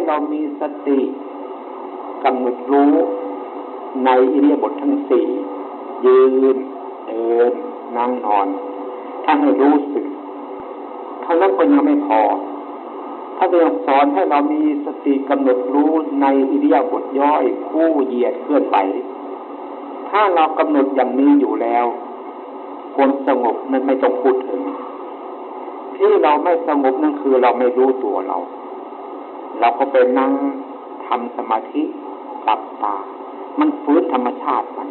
เรามีสติกำหนดรู้ในอิริยาบถทั้งสี่ยืนเดินนั่งนอนถ้าให้รู้สึกเท่านั้นก็ยังไม่พอถ้าจะสอนให้เรามีสติกำหนดรู้ในอิริยาบถย่อยคู่เหยียดเคลื่อนไหวถ้าเรากำหนดอย่างนี้อยู่แล้วความสงบนั้นไม่ต้องพูดถึงที่เราไม่สงบนั่นคือเราไม่รู้ตัวเราก็ไปนั่งทำสมาธิหลับตามันฟื้นธรรมชาติมัน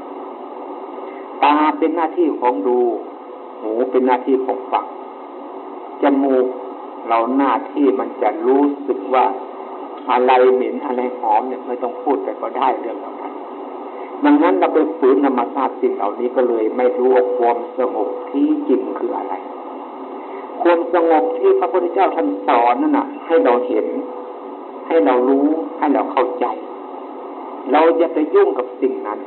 ตาเป็นหน้าที่ของดูหูเป็นหน้าที่ของฟังจมูกเราหน้าที่มันจะรู้สึกว่าอะไรเหม็นอะไรหอมเนี่ยไม่ต้องพูดแต่ก็ได้เรื่องเหล่านั้นดังนั้นเราไปฝืนธรรมชาติสิ่งเหล่านี้ก็เลยไม่รู้ว่าความสงบที่จริงคืออะไรความสงบที่พระพุทธเจ้าท่านสอนนั่นน่ะให้เราเห็นให้เรารู้ให้เราเข้าใจเราจะไปยุ่งกับสิ่งนั้น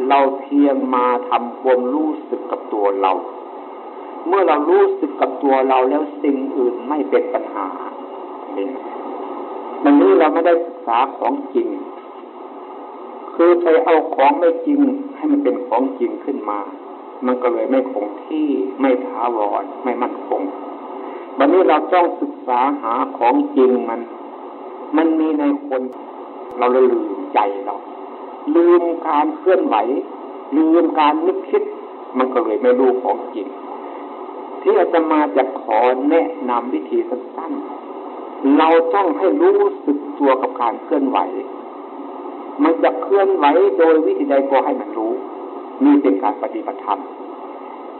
เราเพียงมาทำความรู้สึกกับตัวเราเมื่อเรารู้สึกกับตัวเราแล้วสิ่งอื่นไม่เป็นปัญหาวันนี้เราไม่ได้ศึกษาของจริงคือไปเอาของไม่จริงให้มันเป็นของจริงขึ้นมามันก็เลยไม่คงที่ไม่ถาวรไม่มั่นคงวันนี้เราต้องศึกษาหาของจริงมันมีในคนเราเลยลืมใจเราลืมการเคลื่อนไหวลืมการนึกคิดมันก็เลยไม่รู้ของจริงที่อาตมาจะขอแนะนำวิธีสั้นๆเราต้องให้รู้สึกตัวกับการเคลื่อนไหวมันจะเคลื่อนไหวโดยวิธีใดก็ให้มันรู้นี่เป็นการปฏิบัติธรรม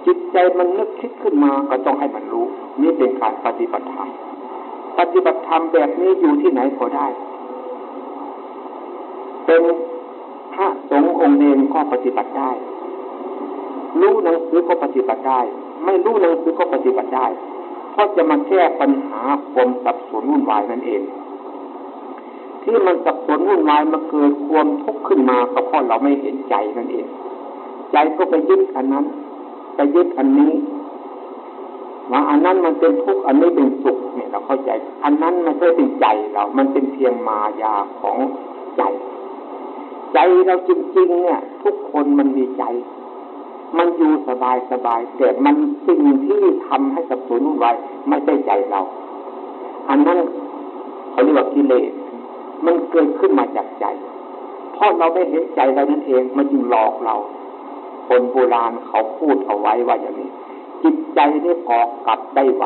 จิตใจมันนึกคิดขึ้นมาก็ต้องให้มันรู้นี่เป็นการปฏิบัติธรรมปฏิบัติธรรมแบบนี้อยู่ที่ไหนก็ได้เป็นพระสงฆ์องค์เนรก็ปฏิบัติได้รู้หนังสือก็ปฏิบัติได้ไม่รู้หนังสือก็ปฏิบัติได้เพราะจะมาแก้ปัญหาความสับสนวุ่นวายนั่นเองที่มันสับสนวุ่นวายมาเกิดความทุกข์ขึ้นมาก็เพราะเราไม่เห็นใจนั่นเองใจก็ไปยึดอันนั้นไปยึดอันนี้ว่าอันนั้นมันเป็นทุกข์อันนี้เป็นสุขเนี่ยเราเข้าใจอันนั้นมันไม่เป็นใจเรามันเป็นเพียงมายาของใจเราจริงๆเนี่ยทุกคนมันมีใจมันอยู่สบายแต่มันสิ่งที่ทำให้สับสนวุ่นวายไม่ใช่ใจเราอันนั้นเขาเรียกว่ากิเลสมันเกิดขึ้นมาจากใจเพราะเราไม่เห็นใจเรานั่นเองมันจึงหลอกเราคนโบราณเขาพูดเอาไว้ว่าอย่างนี้จิตใจนี่ออกกลับได้ไหว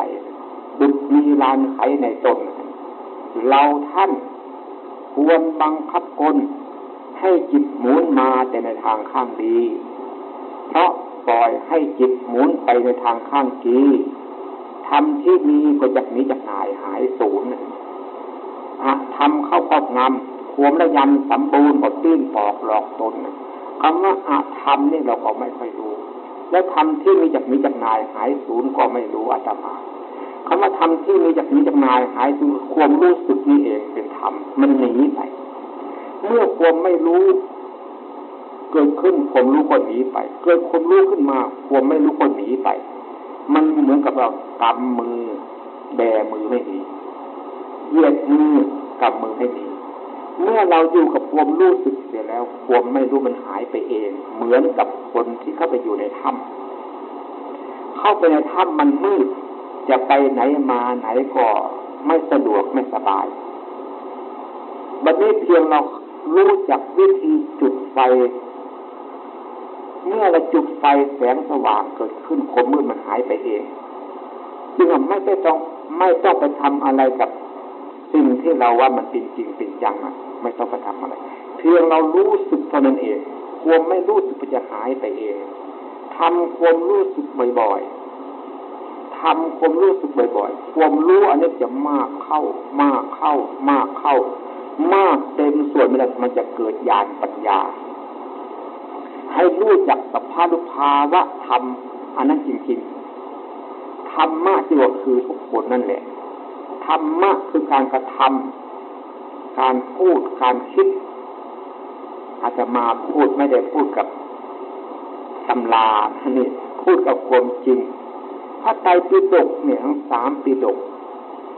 ดุจมีลานไขในต้นเราท่านควรบังคับกลให้จิตหมุนมาแต่ในทางข้างดีเพราะปล่อยให้จิตหมุนไปในทางข้างกีทำที่มีก็จากนี้จะหายสูญทำเข้าครอบงำขวมระยำสมบูรณ์หมดตื้นปอกหลอกตนคำว่าธรรมนี่เราก็ไม่ค่อยรู้และธรรมที่มีจากนี้จากนายหายสูญก็ไม่รู้อาตมาคำว่าธรรมที่มีจากนี้จากนายหายสูญความรู้สึกนี่เองเป็นธรรมมันหนีไปเมื่อความไม่รู้เกิดขึ้นความรู้ก็หนีไปเกิดความรู้ขึ้นมาความไม่รู้ก็หนีไปมันเหมือนกับเรากำมือแบมือไม่ดีเหยียดมือกำมือให้ดีเมื่อเราอยู่กับความรู้สึกเสียแล้วความไม่รู้มันหายไปเองเหมือนกับคนที่เข้าไปอยู่ในถ้ำเข้าไปในถ้ำมันมืดจะไปไหนมาไหนก็ไม่สะดวกไม่สบายบัดนี้เพียงเรารู้จักวิธีจุดไฟเมื่อเราจุดไฟแสงสว่างเกิดขึ้นความมืดมันหายไปเองจึงไม่ต้องไปทำอะไรกับสิ่งที่เราว่ามันเป็นจริงเป็นจังไม่ต้องไปทำอะไรเพียงเรารู้สึกเท่านั้นเองความไม่รู้สึกมันจะหายไปเองทำความรู้สึกบ่อยๆทำความรู้สึกบ่อยๆความรู้อันนี้จะมากเข้ามากเต็มส่วนมันจะเกิดญาณปัญญาให้รู้จักสภาวะธรรมอันนั้นจริงๆธรรมะที่ว่าคือทุกคนนั่นแหละธรรมะคือการกระทำการพูดการคิดอาจจะมาพูดไม่ได้พูดกับตำรานี่พูดกับความจริงพระไตรปิฎกเนี่ยทั้ง3 ปิฎก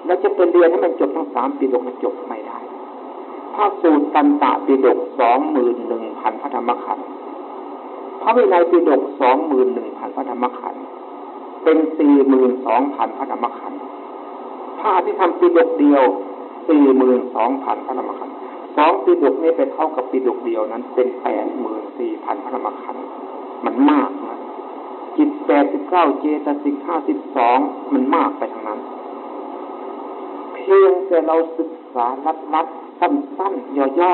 แล้วจะไปเรียนให้มันจบทั้ง3 ปิฎกมันจบไม่ได้ ระสูตรตันตปิฎก 21,000 พระธรรมขันธ์พระวินัยปิฎก 21,000 พระธรรมขันธ์เป็น 42,000 พระธรรมขันธ์พระอภิธรรมปิฎกเดียว 42,000 พระธรรมขันธ์2ปิฎกนี้ไปเท่ากับปิฎกเดียวนั้นเป็น 84,000 พระธรรมขันธ์มันมากนะจิต89เจตสิก52มันมากไปทางนั้นเพียงแต่เราศึกษาลัดๆสั้นๆย่อ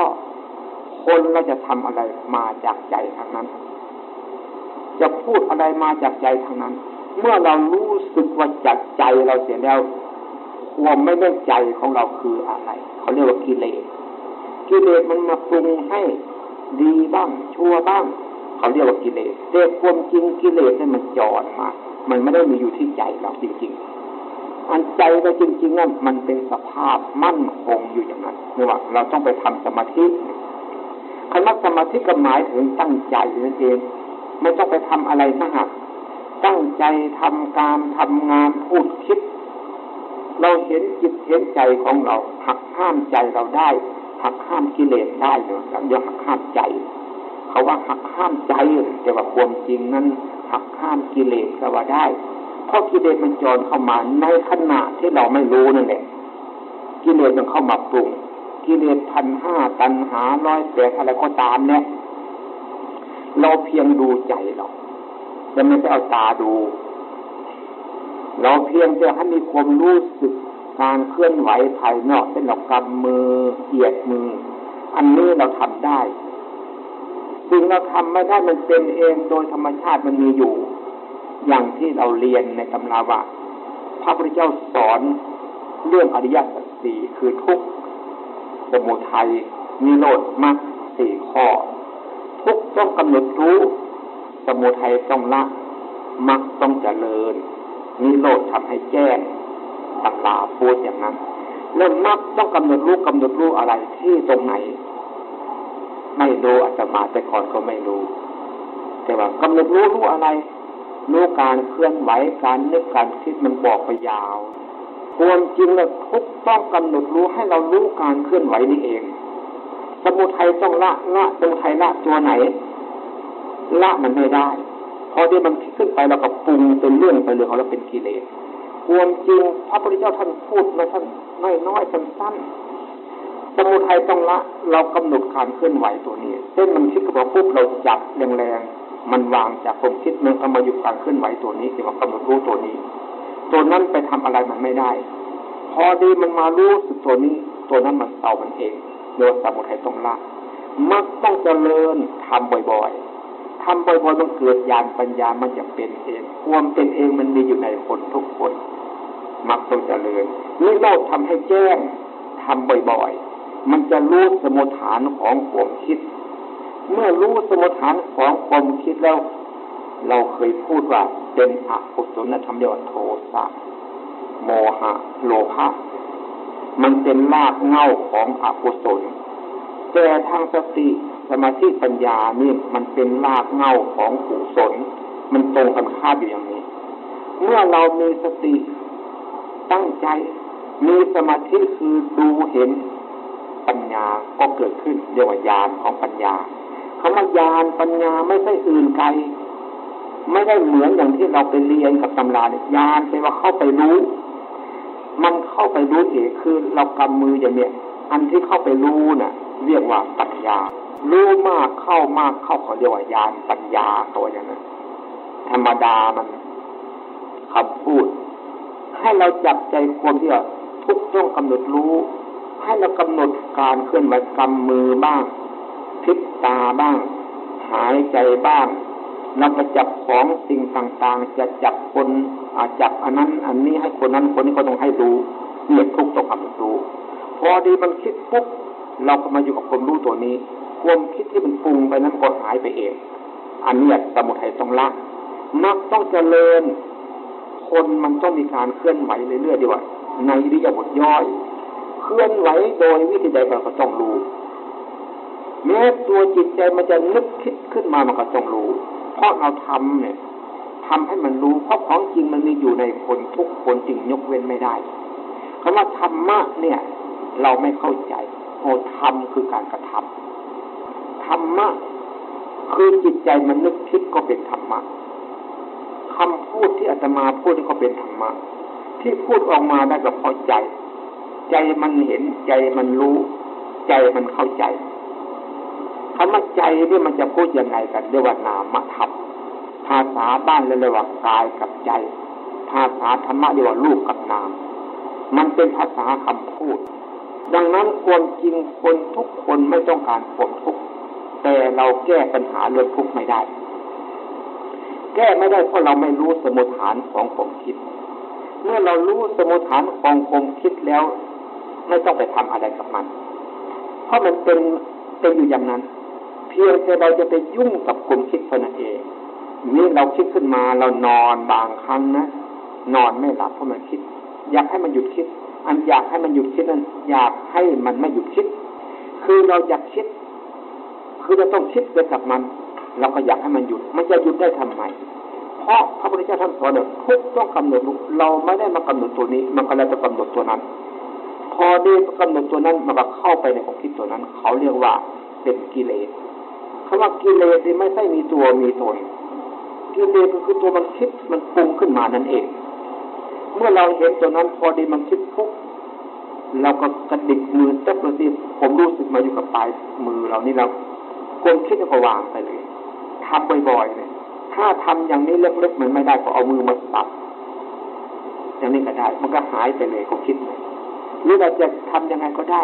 ๆคนเราจะทำอะไรมาจากใจทางนั้นจะพูดอะไรมาจากใจทางนั้นเมื่อเรารู้สึกว่าจากใจเราเสียแล้วความไม่ได้ใจของเราคืออะไรเขาเรียกว่ากิเลสมันมาปรุงให้ดีบ้างชั่วบ้างเขาเรียกว่ากิเลสแต่ความจริงกิเลสเนี่ยมันจอดมามันไม่ได้มีอยู่ที่ใจเราจริงๆอันใจเราจริงๆนั่นมันเป็นสภาพมั่นคงอยู่อย่างนั้นนี่ว่าเราต้องไปทำสมาธิคำว่าสมาธิก็หมายถึงตั้งใจนั่นเองไม่ต้องไปทำอะไรนะฮะตั้งใจทำการทำงานพูดคิดเราเห็นจิตเห็นใจของเราหักห้ามใจเราได้หักห้ามกิเลสได้เลยเราเรียกหักห้ามใจเขาว่าหักห้ามใจแต่ว่าความจริงนั้นหักห้ามกิเลสก็ว่าได้เพราะกิเลสมันจรเข้ามาในขณะที่เราไม่รู้นั่นแหละกิเลสมันเข้ามาปรุงกิเลส1,500ตัณหา108อะไรก็ตามเนี่ยเราเพียงดูใจเราจะไม่ไปเอาตาดูเราเพียงจะให้มีความรู้สึกการเคลื่อนไหวภายนอกเช่นเรากำมือเหยียดมืออันนี้เราทำได้สิ่งเราทำไม่ได้มันเป็นเองโดยธรรมชาติมันมีอยู่อย่างที่เราเรียนในตำราว่าพระพุทธเจ้าสอนเรื่องอริยสัจ4คือทุกข์สมุทัยนิโรธมรรค4ข้อทุกข์ต้องกำหนดรู้สมุทัยต้องละมรรคต้องเจริญนิโรธทำให้แจ้งตำราพูดอย่างนั้นแล้วมรรคต้องกำหนดรู้อะไรที่ตรงไหนไม่รู้อาตมาแต่ก่อนก็ไม่รู้แต่ว่ากำหนดรู้อะไรรู้การเคลื่อนไหวการนึกการคิดมันบอกไปยาวความจริงแล้วทุกต้องกำหนดรู้ให้เรารู้การเคลื่อนไหวนี่เองสมุทัยต้องละสมุทัยละตัวไหนละมันไม่ได้พอที่มันขึ้นไปเราก็ปรุงเป็นเรื่องไปเลยของเราเป็นกิเลสความจริงพระพุทธเจ้าท่านพูดมาท่านน้อยๆสั้นๆสมุทัยต้องละเรากำหนดการเคลื่อนไหวตัวนี้เช่นมันคิดกับเราปุ๊บเราจับแรงๆมันวางจากความคิดมันเอามาอยู่การเคลื่อนไหวตัวนี้ที่ว่ากำหนดรู้ตัวนี้ตัวนั้นไปทำอะไรมันไม่ได้พอดีมันมารู้สึกตัวนี้ตัวนั้นมันเต่ามันเองโดยสมุทัยต้องละมักต้องเจริญทำบ่อยๆมันเกิดญาณปัญญามันจะเป็นเองความเป็นเองมันมีอยู่ในคนทุกคนมักต้องเจริญนี่เราทำให้แจ้งทำบ่อยๆมันจะรู้สมุฏฐานของความคิดเมื่อรู้สมุฏฐานของความคิดแล้วเราเคยพูดว่าเป็นอกุศลธรรมเรียกว่าโทสะโมหะโลภะมันเป็นรากเหง้าของอกุศลแต่ทางสติสมาธิปัญญานี่มันเป็นรากเหง้าของกุศลมันตรงกันข้ามอยู่อย่างนี้เมื่อเรามีสติตั้งใจมีสมาธิคือดูเห็นปัญญาก็เกิดขึ้นเรียกว่าญาณของปัญญาคำว่าญาณปัญญาไม่ใช่อื่นไกลไม่ได้เหมือนอย่างที่เราไปเรียนกับตำราเนี่ยญาณแปลว่าเข้าไปรู้มันเข้าไปรู้เองคือเรากำมืออย่างเนี้ยอันที่เข้าไปรู้น่ะเรียกว่าปัญญารู้มากเข้าเขาเรียกว่าญาณปัญญาตัวอย่างนั้นธรรมดามันคำพูดให้เราจับใจความที่ว่าทุกต้องกำหนดรู้ให้เรากำหนดการเคลื่อนไหวกำมือบ้างพลิกตาบ้างหายใจบ้างเราจะจับของสิ่งต่างๆจะจับคนจับอันนั้นอันนี้ให้คนนั้นคนนี้ก็ต้องให้รู้เนี่ยทุกต้องกำหนดรู้พอดีมันคิดปุ๊บเราก็มาอยู่กับความรู้ตัวนี้ความคิดที่มันปรุงไปนั้นก็หายไปเองอันนี้สมุทัยต้องละมรรคต้องเจริญคนมันต้องมีการเคลื่อนไหวเรื่อยๆดีว่าในอิริยาบถย่อยเคลื่อนไหวโดยวิธีใดเราก็ต้องรู้แม้ตัวจิตใจมันจะนึกคิดขึ้นมามันก็ต้องรู้เพราะเราทำเนี่ยทำให้มันรู้เพราะของจริงมันมีอยู่ในคนทุกคนจริงยกเว้นไม่ได้คำว่าธรรมะเนี่ยเราไม่เข้าใจ อ้ธรรมคือการกระทำธรรมะคือจิตใจมันนึกคิดก็เป็นธรรมะคำพูดที่อาตมาพูดนี่ก็เป็นธรรมะที่พูดออกมาได้ก็เพราะใจใจมันเห็นใจมันรู้ใจมันเข้าใจคำว่าใจนี่มันจะพูดยังไงกันเรียกว่านามธรรมภาษาบ้านเรียกว่ากายกับใจภาษาธรรมะเรียกว่ารูปกับนามมันเป็นภาษาคำพูดดังนั้นความจริงคนทุกคนไม่ต้องการความทุกข์แต่เราแก้ปัญหาเรื่องทุกข์ไม่ได้แก้ไม่ได้เพราะเราไม่รู้สมุฏฐานของความคิดเมื่อเรารู้สมุฏฐานของความคิดแล้วไม่ต้องไปทำอะไรกับมันเพราะมันเป็นอยู่อย่างนั้นเพียงแต่เราจะไปยุ่งกับความคิดเท่านั้นเองนี่เราคิดขึ้นมาเรานอนบางครั้งนะนอนไม่หลับเพราะมันคิดอยากให้มันหยุดคิดอันอยากให้มันหยุดคิดนั้นอยากให้มันไม่หยุดคิดคือเราอยากคิดคือเราต้องคิดไปกับมันเราก็อยากให้มันหยุดมันจะหยุดได้ทำไมเพราะพระพุทธเจ้าท่านสอนว่าทุกต้องกำหนดเราไม่ได้มากำหนดตัวนี้มันก็เลยจะกำหนดตัวนั้นพอได้กำหนดตัวนั้นมันก็เข้าไปในความคิดตัวนั้นเขาเรียกว่าเป็นกิเลสคำว่ากิเลสที่ไม่ใช่มีตัวมีตนกิเลสก็คือตัวมันคิดมันปรุงขึ้นมานั่นเองเมื่อเราเห็นตัวนั้นพอดีมันคิดปุ๊บเราก็กระดิกมือแตะประสิทธิ์ผมรู้สึกมาอยู่กับปลายมือเรานี่เราความคิดก็วางไปเลยทำบ่อยๆเลยถ้าทำอย่างนี้เล็กๆมันไม่ได้ก็เอามือมาปัดอย่างนี้ก็ได้มันก็หายไปเลยความคิดเลยหรือเราจะทำยังไงก็ได้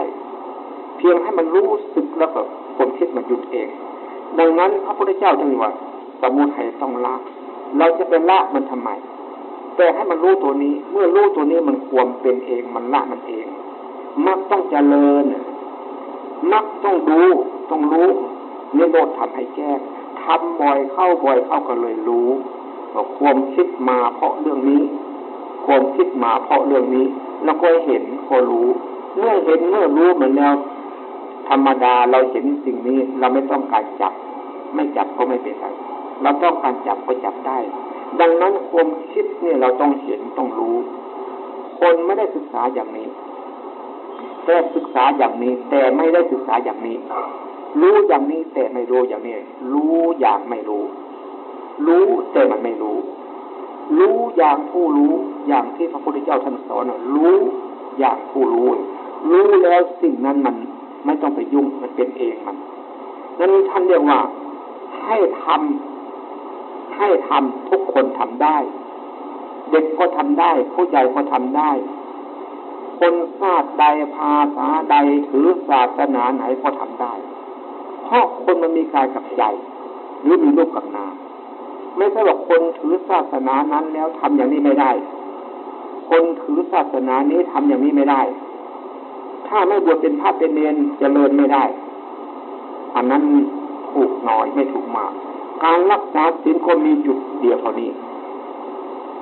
เพียงให้มันรู้สึกแล้วก็ความคิดมันหยุดเองดังนั้นพระพุทธเจ้าจึงว่าสมุทัยต้องละเราจะเป็นละมันทำไมแต่ให้มันรู้ตัวนี้เมื่อรู้ตัวนี้มันความเป็นเองมันละมันเองมักต้องเจริญมักต้องดูต้องรู้นิโรธทำให้แจ้งทำบ่อยเข้าก็เลยรู้ว่าความคิดมาเพราะเรื่องนี้ความคิดมาเพราะเรื่องนี้แล้วก็เห็นก็รู้เมื่อเห็นเมื่อรู้เหมือนแล้วธรรมดาเราเห็นสิ่งนี้เราไม่ต้องการจับไม่จับก็ไม่เป็นไรเราต้องการจับก็จับได้ดังนั้นความคิดเนี่ยเราต้องเห็นต้องรู้คนไม่ได้ศึกษาอย่างนี้แต่ศึกษาอย่างนี้แต่ไม่ได้ศึกษาอย่างนี้รู้อย่างนี้แต่ไม่รู้อย่างนี้รู้อย่างไม่รู้รู้แต่มันไม่รู้รู้อย่างผู้รู้อย่างที่พระพุทธเจ้าท่านสอนรู้อย่างผู้รู้รู้แล้วสิ่งนั้นมันไม่ต้องไปยุ่งมันเป็นเองมันนั้นท่านเรียกว่าให้ทำทุกคนทำได้เด็กก็ทำได้ผู้ใหญ่ก็ทำได้คนชาติใดภาษาใดถือศาสนาไหนก็ทำได้เพราะคนมันมีกายกับใจหรือมีรูปกับนามไม่ใช่ว่าคนถือศาสนานั้นแล้วทำอย่างนี้ไม่ได้คนถือศาสนานี้ทำอย่างนี้ไม่ได้ถ้าไม่บวชเป็นพระเป็นเณรเจริญไม่ได้อันนั้นถูกน้อยไม่ถูกมากการรักษาศีลก็มีจุดเดียวเท่านี้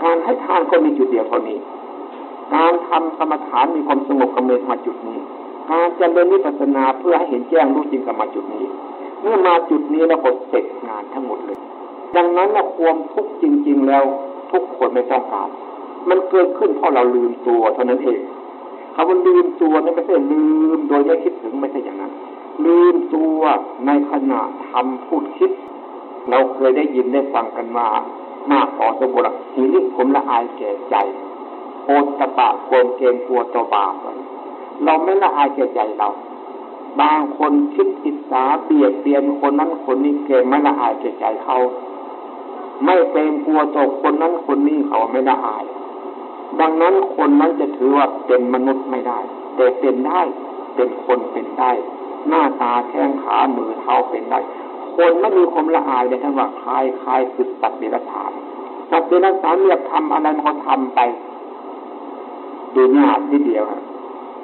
การให้ทานก็มีจุดเดียวเท่านี้การทำกรรมฐานมีความสงบกำเนิดมาจุดนี้การเจริญวิปัสสนาเพื่อให้เห็นแจ้งรู้จริงกับมาจุดนี้เมื่อมาจุดนี้แล้วก็เสร็จงานทั้งหมดเลยดังนั้นนะความทุกข์จริงๆแล้วทุกคนไม่ต้องการมันเกิดขึ้นเพราะเราลืมตัวเท่านั้นเองคำว่าลืมตัวนี่ไม่ใช่ลืมโดยไม่คิดถึงไม่ใช่อย่างนั้นลืมตัวในขณะทำพูดคิดเราเคยได้ยินได้ฟังกันว่าหน้าขอสมบูรณ์ทีนี้ผมละอายแก่ใจโอตปะโกมเกรงกลัวตัวบาปเราไม่ละอายแก่ใจเราบางคนคิดอิจฉาเบียดเบียนคนนั้นคนนี้เกรงไม่ละอายแก่ใจเขาไม่เกรงกลัวตัวคนนั้นคนนี้เขาไม่ละอายดังนั้นคนนั้นจะถือว่าเป็นมนุษย์ไม่ได้แต่เป็นได้เป็นคนเป็นได้หน้าตาแข้งขามือเท้าเป็นได้คนไม่มีความละอายเลยท่านว่าคลายคือสัตว์เดรัจฉานสัตว์เดรัจฉานเรียกทำอะไรมันก็ทำไปดูหน้าทีเดียว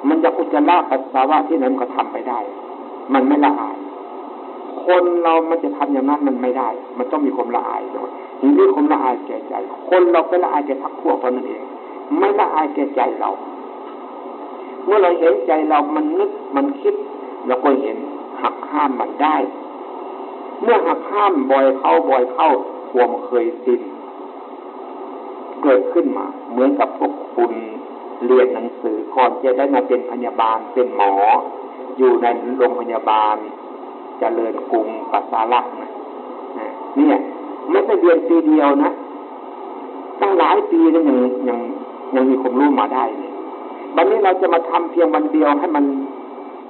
มันจะอุจจาระปัสสาวะที่ไหนมันก็ทำไปได้มันไม่ละอายคนเรามันจะทำอย่างนั้นมันไม่ได้มันต้องมีความละอายด้วยทีนี้ความละอายแก่ใจคนเราเป็นละอายแก่พรรคพวกเรานั่นเองไม่ละอายแก่ใจเราเมื่อเราเห็นใจเรามันนึกมันคิดเราก็เห็นหักห้ามมันได้เมื่อหักห้ามบ่อยเข้าความเคยชินเกิดขึ้นมาเหมือนกับพวกคุณ เรียนหนังสือก่อนจะได้มาเป็นพยาบาลเป็นหมออยู่ในโรงพยาบาลเจริญกรุงปัสสาวะนะเนี่ยไม่ใช่เรียนปีเดียวนะตั้งหลายปีแล้วยังมีความรู้มาได้เนี่ยวันนี้เราจะมาทำเพียงวันเดียวให้มัน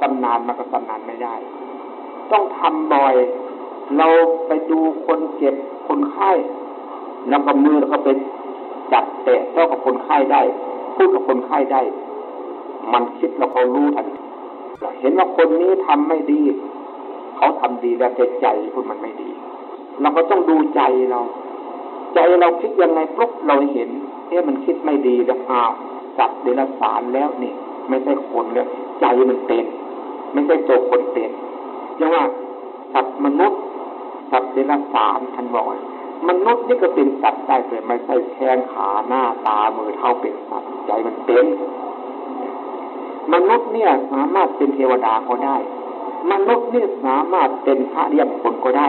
ตำนานมันก็ตำนานไม่ได้ต้องทำบ่อยเราไปดูคนเจ็บคนไข้แล้วก็มือแล้วก็ไปจับแตะเท่ากับคนไข้ได้พูดกับคนไข้ได้มันคิดแล้วเขารู้ทันทีเห็นว่าคนนี้ทำไม่ดีเขาทำดีแล้วแต่ใจคุณมันไม่ดีเราก็ต้องดูใจเราคิดยังไงปุ๊บเราเห็นมันคิดไม่ดีแล้วจับเดรัจฉานแล้วนี่ไม่ใช่คนแล้วใจมันเป็นไม่ใช่ตัวคนเป็นอย่างว่าสัตว์มนุษย์สัตว์เดรัจฉานท่านบอกมนุษย์นี่ก็เป็นสัตว์ได้เลยไม่ใช่แขนขาหน้าตามือเท้าเป็นสัตว์ใจมันเป็นมนุษย์เนี่ยสามารถเป็นเทวดาก็ได้มนุษย์นี่สามารถเป็นพระอริยบุคคลก็ได้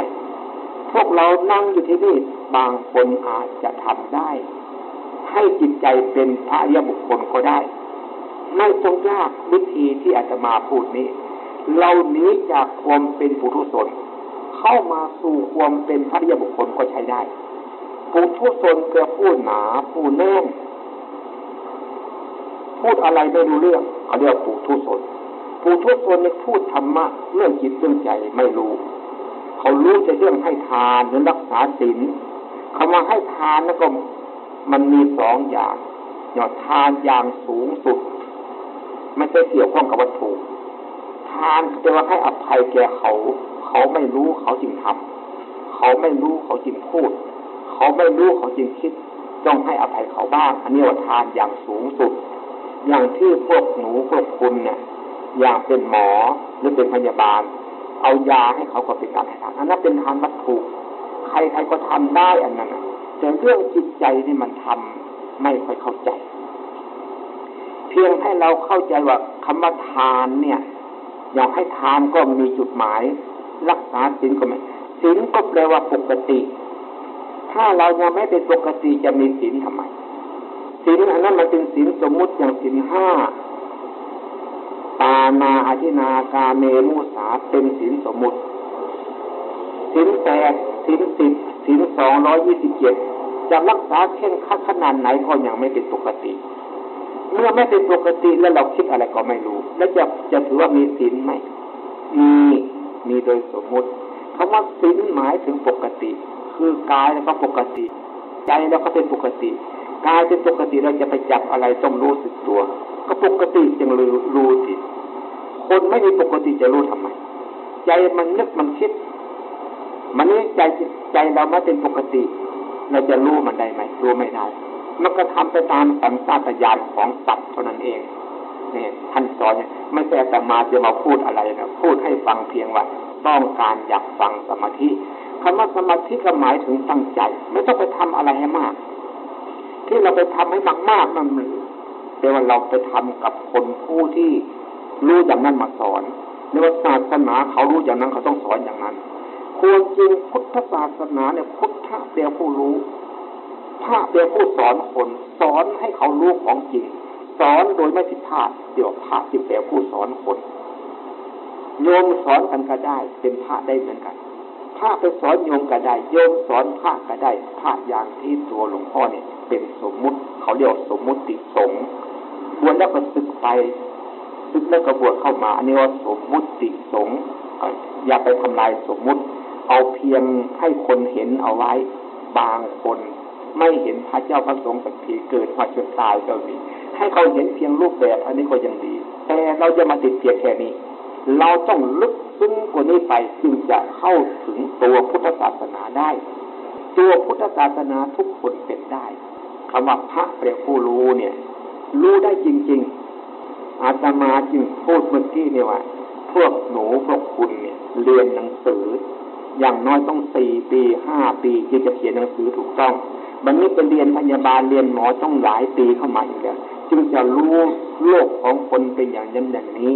พวกเรานั่งอยู่ที่นี่บางคนอาจจะทำได้ให้จิตใจเป็นพระอริยบุคคลก็ได้ไม่ต้องยากวิธีที่อาจจะมาพูดนี้เราหนีจากความเป็นปุถุชนเข้ามาสู่ความเป็นพระอริยบุคคลก็ใช้ได้ปุถุชนคือผู้หนาผู้แน่นพูดอะไรไม่รู้เรื่องเขาเรียกปุถุชนปุถุชนเนี่ยพูดธรรมะเรื่องจิตเรื่องใจไม่รู้เขารู้แต่เรื่องให้ทานหรือรักษาศีลเขามาให้ทานแล้วก็มันมีสองอย่างทานอย่างสูงสุดไม่ใช่เกี่ยวข้องกับวัตถุทานแปลว่าให้อภัยแก่เขาไม่รู้เขาจึงทำเขาไม่รู้เขาจึงพูดเขาไม่รู้เขาจึงคิดต้องให้อภัยเขาบ้างอันนี้ว่าทานอย่างสูงสุดอย่างที่พวกหนูพวกคุณเนี่ยอย่างเป็นหมอหรือเป็นพยาบาลเอายาให้เขาก็เป็นการให้ทานอันนั้นเป็นทานวัตถุใครก็ทำได้อันนั้นแต่เรื่องจิตใจนี่มันทำไม่ค่อยเข้าใจเพียงให้เราเข้าใจว่าคำว่าทานเนี่ยอยากให้ทานก็มีจุดหมายรักษาศีลก็ไม่ศีลก็แปลว่าปกติถ้าเรายังไม่เป็นปกติจะมีศีลทำไมศีลอันนั้นมันเป็นศีลสมมุติอย่างศีลห้าปานาอาทินากาเมมุสาเป็นศีลสมมุติศีลแปดศีล10ศีล227จะรักษาเข่งขัดขนาดไหนก็ยังไม่เป็นปกติเมื่อไม่เป็นปกติแล้วเราคิดอะไรก็ไม่รู้แล้วจะถือว่ามีศีลไหมมีโดยสมมุติคำว่าศีลหมายถึงปกติคือกายแล้วก็ปกติใจแล้วก็เป็นปกติกายเป็นปกติเราจะไปจับอะไรต้องรู้สึกตัวก็ปกติจึงรู้สิคนไม่มีปกติจะรู้ทำไมใจมันนึกมันคิดมันนี่ใจเราไม่เป็นปกติเราจะรู้มันได้ไหมรู้ไม่ได้มันก็ทำไปตามสัญชาตญาณของสัตว์เท่านั้นเองเนี่ยท่านสอนเนี่ยไม่ใช่แต่มาจะมาพูดอะไรนะพูดให้ฟังเพียงว่าต้องการอยากฟังสมาธิคำว่าสมาธิก็หมายถึงตั้งใจไม่ต้องไปทำอะไรให้มากที่เราไปทำให้มากๆนั่นแต่ว่าเราไปทำกับคนผู้ที่รู้อย่างนั้นมาสอนหรือว่าศาสนาเขารู้อย่างนั้นเขาต้องสอนอย่างนั้นควรจริงพุทธศาสนาเนี่ยพุทธะแปลผู้รู้พระแปลผู้สอนคนสอนให้เขารู้ของจริงสอนโดยไม่ผิดพลาดเดี๋ยวพระจึงแปลผู้สอนคนโยมสอนกันก็ได้เป็นพระได้เหมือนกันพระไปสอนโยมก็ได้โยมสอนพระก็ได้พระอย่างที่ตัวหลวงพ่อเนี่ยเป็นสมมุติเขาเรียกสมมุติสงฆ์บวชแล้วก็ศึกไปศึกแล้วก็บวชเข้ามาอันนี้ว่าสมมุติสงฆ์อย่าไปทำลายสมมุติเอาเพียงให้คนเห็นเอาไว้บางคนไม่เห็นพระเจ้าพระสงฆ์สักทีเกิดมาจนตายก็มีให้เขาเห็นเพียงรูปแบบอันนี้ก็ยังดีแต่เราจะมาติดเพียงแค่นี้เราต้องลึกซึ้งกว่านี้ไปจึงจะเข้าถึงตัวพุทธศาสนาได้ตัวพุทธศาสนาทุกคนเป็นได้คำว่าพระแปลผู้รู้เนี่ยรู้ได้จริงๆอาตมาจึงพูดเมื่อกี้เนี่ยว่าพวกหนูพวกคุณเนี่ยเรียนหนังสืออย่างน้อยต้อง4 ปี5 ปีที่จะเขียนหนังสือถูกต้องวันนี้ไปเรียนพยาบาลเรียนหมอต้องหลายปีเข้ามาอีกแล้วจึงจะรู้โลกของคนเป็นอย่างนั้นอย่างนี้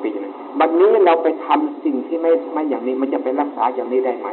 เป็นอย่างนั้นวันนี้เราไปทำสิ่งที่ไม่อย่างนี้มันจะไปรักษาอย่างนี้ได้ไหม